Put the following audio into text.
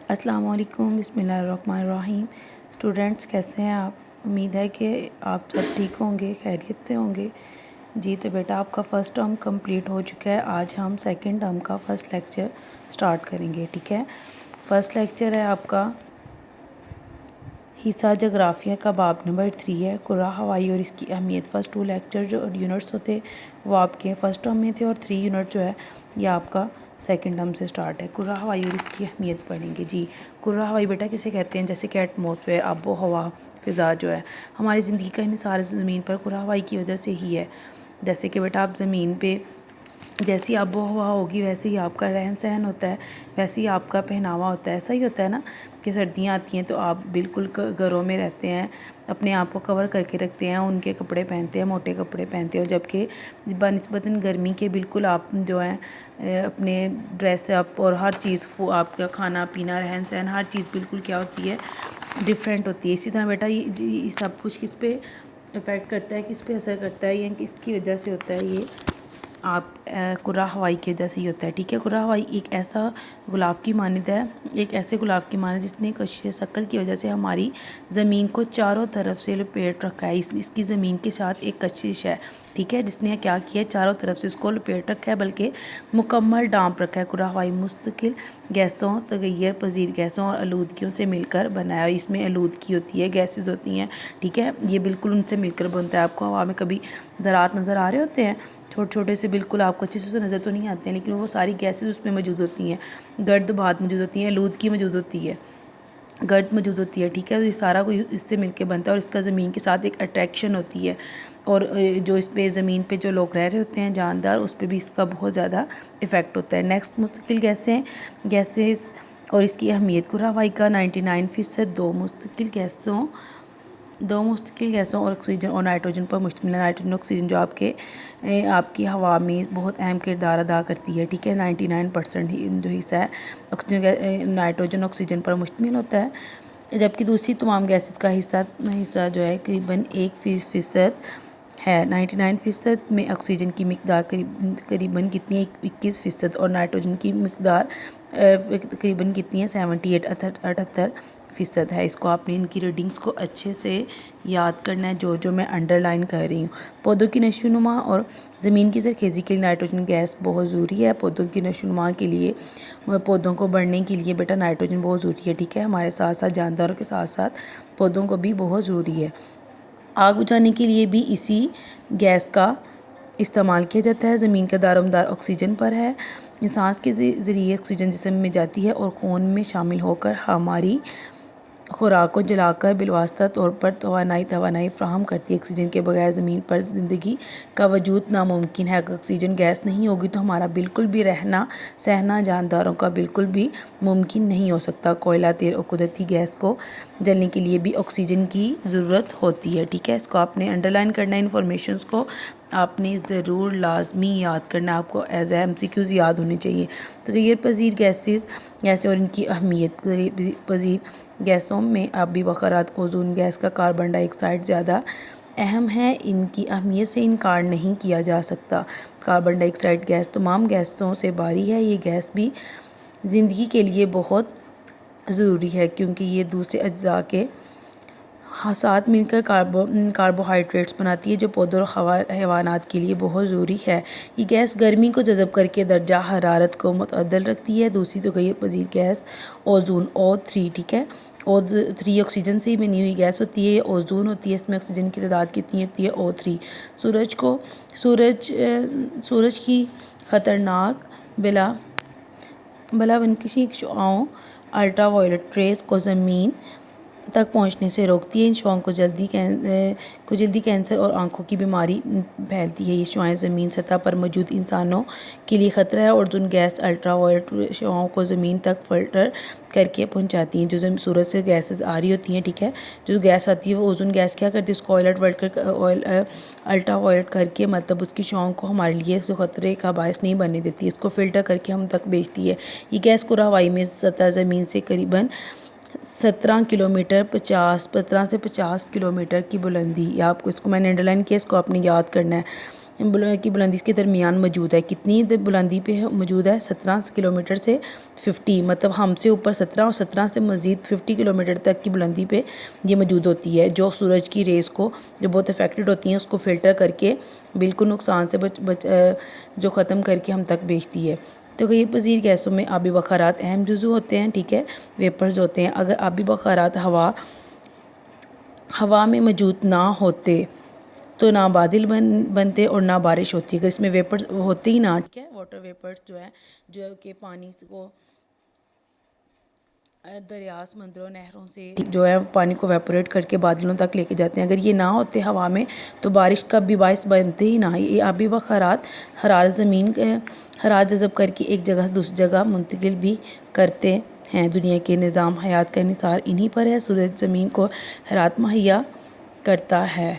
السلام علیکم، بسم اللہ الرحمن الرحیم۔ اسٹوڈنٹس کیسے ہیں آپ؟ امید ہے کہ آپ سب ٹھیک ہوں گے، خیریت سے ہوں گے۔ جی تو بیٹا آپ کا فرسٹ ٹرم کمپلیٹ ہو چکا ہے۔ آج ہم سیکنڈ ٹرم کا فرسٹ لیکچر سٹارٹ کریں گے، ٹھیک ہے۔ فرسٹ لیکچر ہے آپ کا حصہ جغرافیہ کا، باب نمبر 3 ہے کرہ ہوائی اور اس کی اہمیت۔ فرسٹ 2 لیکچر جو یونٹس ہوتے وہ آپ کے فرسٹ ٹرم میں تھے، اور 3 یونٹ جو ہے یہ آپ کا سیکنڈ ٹرم سے سٹارٹ ہے۔ کرہ ہوائی اور اس کی اہمیت پڑھیں گے۔ جی کرہ ہوائی بیٹا کسے کہتے ہیں؟ جیسے کہ ایٹماسفیئر، آب و ہوا، فضا جو ہے ہماری زندگی کا انحصار زمین پر کرہ ہوائی کی وجہ سے ہی ہے۔ جیسے کہ بیٹا آپ زمین پہ جیسی آب و ہوا ہوگی ویسے ہی آپ کا رہن سہن ہوتا ہے، ویسے ہی آپ کا پہناوا ہوتا ہے۔ ایسا ہی ہوتا ہے نا کہ سردیاں آتی ہیں تو آپ بالکل گھروں میں رہتے ہیں، اپنے آپ کو کور کر کے رکھتے ہیں، ان کے کپڑے پہنتے ہیں، موٹے کپڑے پہنتے ہیں، اور جبکہ بنسبتاً گرمی کے بالکل آپ جو ہیں اپنے ڈریس اپ اور ہر چیز آپ کا کھانا پینا رہن سہن ہر چیز بالکل کیا ہوتی ہے، ڈفرینٹ ہوتی ہے۔ اسی طرح بیٹا یہ سب کچھ کس پہ افیکٹ کرتا ہے، کس پہ اثر کرتا ہے، یا کس کی وجہ سے ہوتا ہے؟ یہ آپ کرہ ہوائی کی وجہ سے ہی ہوتا ہے، ٹھیک ہے۔ کرہ ہوائی ایک ایسا غلاف کی مانند ہے، ایک ایسے غلاف کی مانند جس نے کشش ثقل کی وجہ سے ہماری زمین کو چاروں طرف سے لپیٹ رکھا ہے۔ اس کی زمین کے ساتھ ایک کشش ہے، ٹھیک ہے، جس نے کیا کیا ہے، چاروں طرف سے اس کو لپیٹ رکھا ہے، بلکہ مکمل ڈانپ رکھا ہے۔ کرہ ہوائی مستقل گیسوں، تغیر پذیر گیسوں اور آلودگیوں سے مل کر بنا ہے۔ اس میں آلودگی ہوتی ہے، گیسز ہوتی ہیں، ٹھیک ہے، یہ بالکل ان سے مل کر بنتا ہے۔ آپ کو ہوا میں کبھی ذرات نظر آ رہے ہوتے ہیں، چھوٹے چھوٹے سے، بالکل آپ کو اچھے سے نظر تو نہیں آتے ہیں، لیکن وہ ساری گیسز اس میں موجود ہوتی ہیں، گرد بھات موجود ہوتی ہیں، آلودگی موجود ہوتی ہے، گرد موجود ہوتی ہے، ٹھیک ہے۔ یہ سارا کوئی اس سے مل کے بنتا ہے، اور اس کا زمین کے ساتھ ایک اٹریکشن ہوتی ہے، اور جو اس پہ زمین پہ جو لوگ رہ رہے ہوتے ہیں جاندار، اس پہ بھی اس کا بہت زیادہ ایفیکٹ ہوتا ہے۔ نیکسٹ مستقل گیسز اور اس کی اہمیت۔ کرہ ہوائی کا 99% دو مستقل گیسوں اور آکسیجن اور نائٹروجن پر مشتمل ہے۔ نائٹروجن آکسیجن جو آپ کی ہوا میں بہت اہم کردار ادا کرتی ہے، ٹھیک ہے۔ 99% جو حصہ ہے آکسیجن نائٹروجن آکسیجن پر مشتمل ہوتا ہے، جبکہ دوسری تمام گیسز کا حصہ جو ہے قریباً 1% ہے۔ 99% میں آکسیجن کی مقدار قریباً کتنی ہے؟ 21%، اور نائٹروجن کی مقدار قریباً کتنی ہے؟ 78% ہے۔ اس کو آپ نے ان کی ریڈنگز کو اچھے سے یاد کرنا ہے، جو میں انڈر لائن کر رہی ہوں۔ پودوں کی نشو و نما اور زمین کی زرخیزی کے لیے نائٹروجن گیس بہت ضروری ہے۔ پودوں کی نشو و نما کے لیے، پودوں کو بڑھنے کے لیے بیٹا نائٹروجن بہت ضروری ہے، ٹھیک ہے۔ ہمارے ساتھ ساتھ جانداروں کے ساتھ ساتھ پودوں کو بھی بہت ضروری ہے۔ آگ بجھانے کے لیے بھی اسی گیس کا استعمال کیا جاتا ہے۔ زمین کا دار و مدار آکسیجن پر ہے۔ سانس کے ذریعے آکسیجن جسم میں جاتی ہے اور خون میں شامل ہو کر ہماری خوراک کو جلا کر بالواسطہ طور پر توانائی فراہم کرتی ہے۔ آکسیجن کے بغیر زمین پر زندگی کا وجود ناممکن ہے۔ اگر آکسیجن گیس نہیں ہوگی تو ہمارا بالکل بھی رہنا سہنا جانداروں کا بالکل بھی ممکن نہیں ہو سکتا۔ کوئلہ، تیل اور قدرتی گیس کو جلنے کے لیے بھی آکسیجن کی ضرورت ہوتی ہے، ٹھیک ہے۔ اس کو آپ نے انڈر لائن کرنا ہے، انفارمیشنز کو آپ نے ضرور لازمی یاد کرنا ہے، آپ کو ایز اے MCQs یاد ہونے چاہیے۔ تغیر پذیر گیسیں اور ان کی اہمیت۔ تغیر پذیر گیسوں میں آبی بخارات، اوزون گیس کا کاربن ڈائی آکسائڈ زیادہ اہم ہے، ان کی اہمیت سے انکار نہیں کیا جا سکتا۔ کاربن ڈائی آکسائڈ گیس تمام گیسوں سے باری ہے۔ یہ گیس بھی زندگی کے لیے بہت ضروری ہے، کیونکہ یہ دوسرے اجزاء کے ساتھ مل کر کاربوہائیڈریٹس بناتی ہے، جو پودوں اور حیوانات کے لیے بہت ضروری ہے۔ یہ گیس گرمی کو جذب کر کے درجہ حرارت کو معتدل رکھتی ہے۔ دوسری تغیر پذیر گیس اوزون O3، ٹھیک ہے۔ O3 آکسیجن سے ہی بنی ہوئی گیس ہوتی ہے، یہ اوزون ہوتی ہے، اس میں آکسیجن کی تعداد کتنی ہوتی ہے؟ O3۔ سورج کی خطرناک بلا بنکشی شعاعوں الٹرا وائلٹ ریز کو زمین تک پہنچنے سے روکتی ہے۔ ان شعاعوں کو جلدی کینسر اور آنکھوں کی بیماری پھیلتی ہے۔ یہ شعاعیں زمین سطح پر موجود انسانوں کے لیے خطرہ ہے۔ اوزون گیس الٹرا وائلٹ شعاعوں کو زمین تک فلٹر کر کے پہنچاتی ہیں۔ جو سورج سے گیسز آ رہی ہوتی ہیں، ٹھیک ہے، جو گیس آتی ہے وہ اوزون گیس کیا کرتی ہے؟ اس کو الٹرا وائلٹ کر کے، مطلب اس کی شعاعوں کو ہمارے لیے خطرے کا باعث نہیں بننے دیتی، اس کو فلٹر کر کے ہم تک بھیجتی ہے۔ یہ گیس کرہ ہوائی میں سطح زمین سے قریباً 17 سے 50 کلومیٹر کی بلندی، یا آپ کو اس کو میں نے انڈر لائن کیا، اس کو آپ نے یاد کرنا ہے۔ کی بلندی اس کے درمیان موجود ہے. کتنی بلندی پہ موجود ہے؟ 17 کلومیٹر سے 50، مطلب ہم سے اوپر 17 اور 17 سے مزید 50 کلومیٹر تک کی بلندی پہ یہ موجود ہوتی ہے، جو سورج کی ریز کو جو بہت افیکٹڈ ہوتی ہیں اس کو فلٹر کر کے بالکل نقصان سے جو ختم کر کے ہم تک بھیجتی ہے. تو یہ پذیر گیسوں میں آبی بخارات اہم جزو ہوتے ہیں، ٹھیک ہے، ویپرز ہوتے ہیں. اگر آبی بخارات ہوا میں موجود نہ ہوتے تو نہ بادل بنتے اور نہ بارش ہوتی. اگر اس میں ویپرز ہوتے ہی نہ، ٹھیک ہے، واٹر ویپرز جو کہ پانی کو دریا، سمندروں، نہروں سے جو ہے پانی کو ویپوریٹ کر کے بادلوں تک لے کے جاتے ہیں، اگر یہ نہ ہوتے ہوا میں تو بارش کا بھی باعث بنتے ہی نہ. یہ آبی بخارات حرارت جذب کر کے ایک جگہ سے دوسری جگہ منتقل بھی کرتے ہیں. دنیا کے نظام حیات کا انحصار انہی پر ہے. سورج زمین کو حرارت مہیا کرتا ہے.